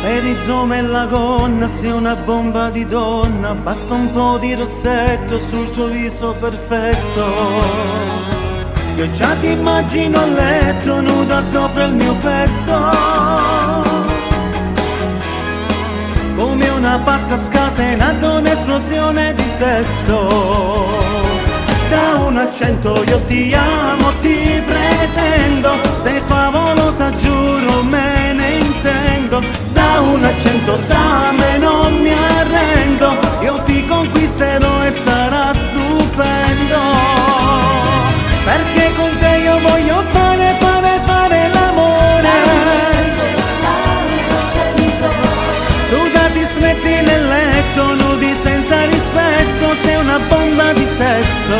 E rizoma e la gonna, sei una bomba di donna, basta un po' di rossetto sul tuo viso perfetto. Io già ti immagino a letto, nuda sopra il mio petto, come una pazza scatenata, un'esplosione di sesso. Da 1 a 100 io ti amo, ti pretendo, sei favolosa giuro me ne intendo. Da 1 a 100 da me non mi arrendo, io ti conquisterò e sarà stupendo. Perché con te io voglio fare l'amore. Sudati stretti nel letto, nudi senza rispetto, sei una bomba di sesso.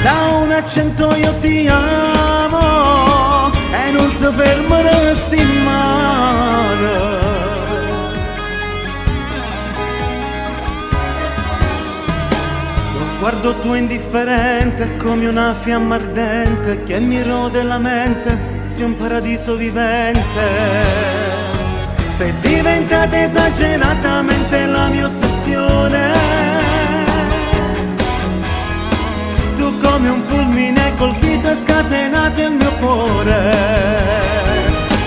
Da 1 a 100 io ti amo e non si fermeresti mai. Lo sguardo tuo indifferente è come una fiamma ardente che mi rode la mente, sei un paradiso vivente. Sei diventata esageratamente la mia ossessione. Tu come un fulmine colpito e scatenato il mio cuore.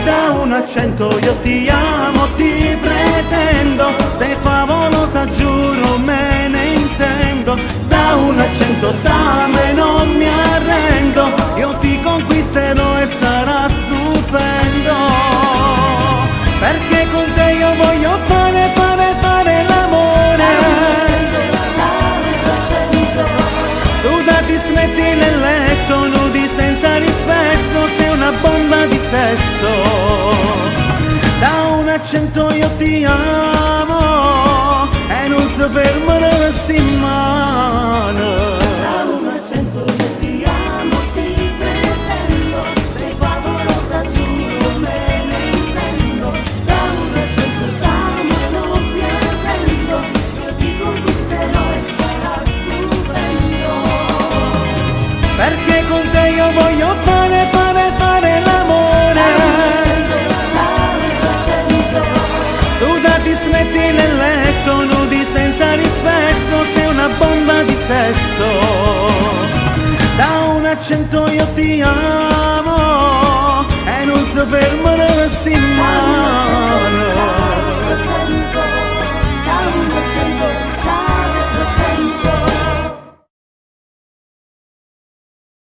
Da 1 a 100 io ti amo, ti pretendo, sei favolosa giuro me ne intendo. Da 1 a 100 da me non mi arrendo, io ti conquisterò e sarà stupendo. Perché con te io voglio fare l'amore. Sudati stretti nel letto, nudi senza rispetto, sei una bomba di sesso. Da 1 a 100 io ti amo e non si fermeresti mai.